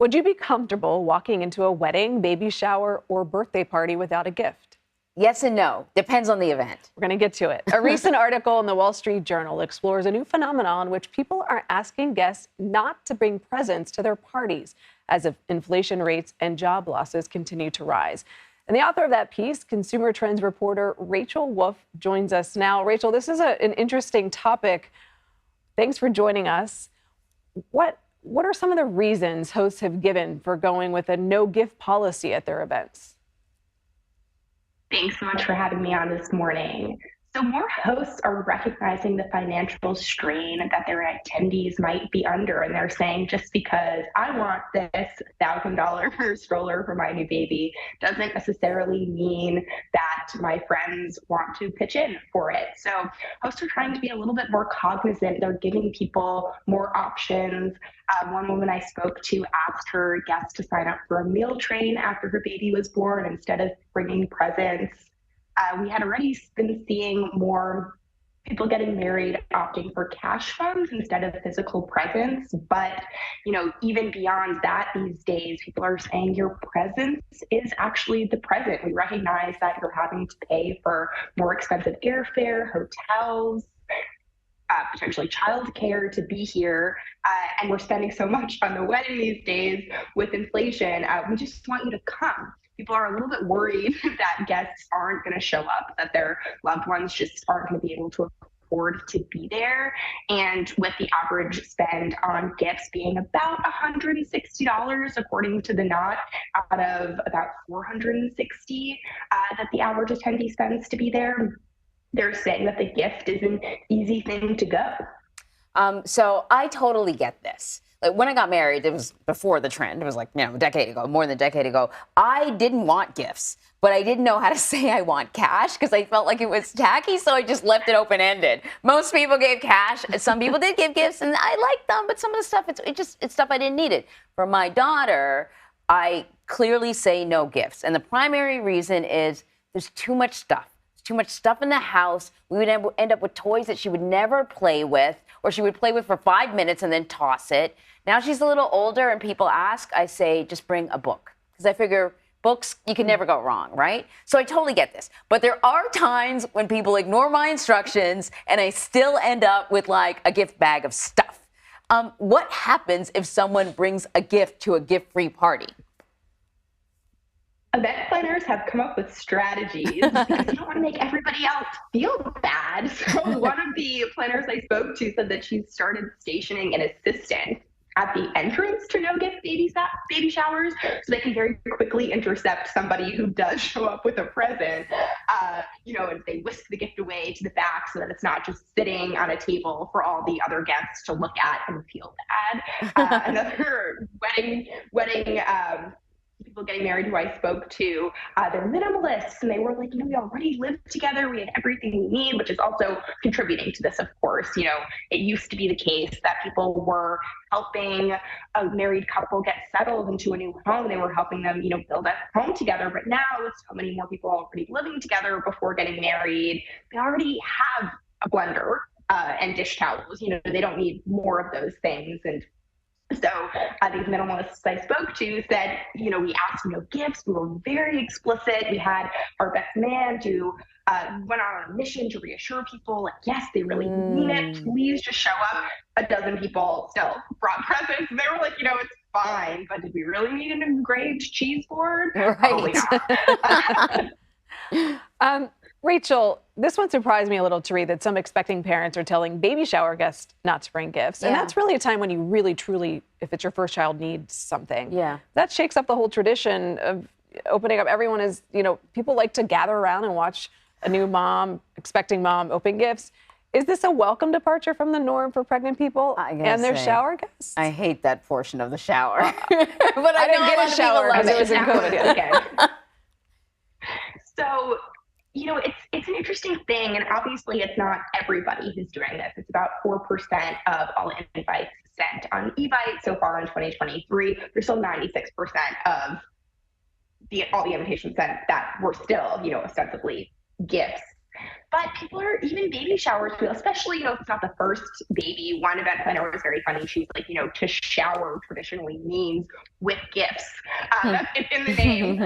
Would you be comfortable walking into a wedding, baby shower, or birthday party without a gift? Yes and no. Depends on the event. We're going to get to it. A recent article in the Wall Street Journal explores a new phenomenon in which people are asking guests not to bring presents to their parties as inflation rates and job losses continue to rise. And the author of that piece, consumer trends reporter Rachel Wolfe, joins us now. Rachel, this is an interesting topic. Thanks for joining us. What are some of the reasons hosts have given for going with a no gift policy at their events? Thanks so much for having me on this morning. So more hosts are recognizing the financial strain that their attendees might be under, and they're saying just because I want this $1,000 stroller for my new baby doesn't necessarily mean that my friends want to pitch in for it. So hosts are trying to be a little bit more cognizant. They're giving people more options. One woman I spoke to asked her guests to sign up for a meal train after her baby was born instead of bringing presents. We had already been seeing more people getting married opting for cash funds instead of physical presents. But, even beyond that, these days, people are saying your presence is actually the present. We recognize that you're having to pay for more expensive airfare, hotels, potentially childcare to be here, and we're spending so much on the wedding these days with inflation. We just want you to come. People are a little bit worried that guests aren't going to show up, that their loved ones just aren't going to be able to afford to be there. And with the average spend on gifts being about $160, according to the Knot, out of about $460 that the average attendee spends to be there, they're saying that the gift is an easy thing to go. So I totally get this. Like when I got married, it was before the trend. It was like, a decade ago, more than a decade ago. I didn't want gifts, but I didn't know how to say I want cash because I felt like it was tacky. So I just left it open-ended. Most people gave cash. Some people did give gifts and I liked them, but some of the stuff, it's stuff I didn't need it. For my daughter, I clearly say no gifts. And the primary reason is there's too much stuff. Too much stuff in the house. We would end up with toys that she would never play with, or she would play with for 5 minutes and then toss it. Now she's a little older and people ask, I say, just bring a book. Because I figure books, you can never go wrong, right? So I totally get this. But there are times when people ignore my instructions and I still end up with like a gift bag of stuff. What happens if someone brings a gift to a gift-free party? Event planners have come up with strategies because they don't want to make everybody else feel bad. So one of the planners I spoke to said that she's started stationing an assistant at the entrance to no gift baby showers so they can very quickly intercept somebody who does show up with a present, and they whisk the gift away to the back so that it's not just sitting on a table for all the other guests to look at and feel bad. Another wedding people getting married who I spoke to, they're minimalists, and they were like, we already live together. We had everything we need, which is also contributing to this, of course. It used to be the case that people were helping a married couple get settled into a new home. They were helping them, build a home together. But now, with so many more people already living together before getting married, they already have a blender and dish towels. They don't need more of those things. And so these minimalists I spoke to said, we asked for no gifts. We were very explicit. We had our best man who went on a mission to reassure people, like, yes, they really mean it. Please just show up. A dozen people still brought presents. They were like, it's fine, but did we really need an engraved cheese board? Right. Probably not. Rachel, this one surprised me a little to read that some expecting parents are telling baby shower guests not to bring gifts. And that's really a time when you really, truly, if it's your first child, needs something. Yeah. That shakes up the whole tradition of opening up. Everyone is, people like to gather around and watch a new mom, expecting mom, open gifts. Is this a welcome departure from the norm for pregnant people and their shower guests? I hate that portion of the shower. But I didn't get a shower because it was in COVID. Again. So, it's an interesting thing, and obviously it's not everybody who's doing this. It's about 4% of all invites sent on eVite so far in 2023. There's still 96% of all the invitations sent that were still, ostensibly gifts. But people are even baby showers, especially, if it's not the first baby. One event planner was very funny. She's like, to shower traditionally means with gifts. That's in the name.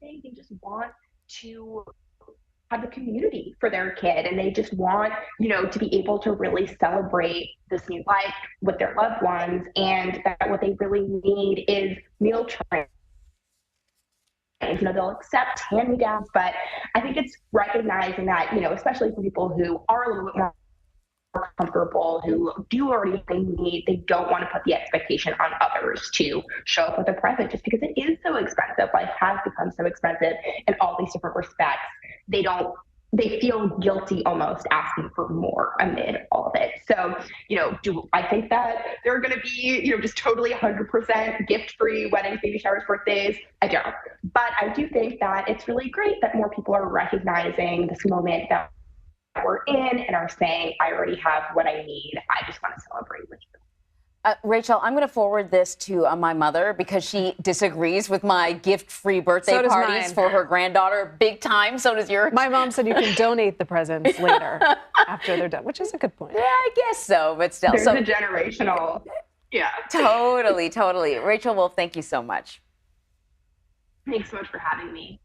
They just want to have the community for their kid, and they just want, to be able to really celebrate this new life with their loved ones, and that what they really need is meal trains. They'll accept hand-me-downs, but I think it's recognizing that, especially for people who are a little bit more comfortable, who do already what they need, they don't want to put the expectation on others to show up with a present just because it is so expensive. Life has become so expensive in all these different respects. They feel guilty almost asking for more amid all of it. So, do I think that there are going to be, just totally 100% gift-free weddings, baby showers, birthdays? I don't. But I do think that it's really great that more people are recognizing this moment that we're in and are saying, I already have what I need. I just want to celebrate with you. Rachel, I'm going to forward this to my mother because she disagrees with my gift-free birthday So does parties mine. for her granddaughter. Big time. So does yours. My mom said you can donate the presents later after they're done, which is a good point. Yeah, I guess so, but still. There's a generational, yeah. Totally. Rachel Wolfe, thank you so much. Thanks so much for having me.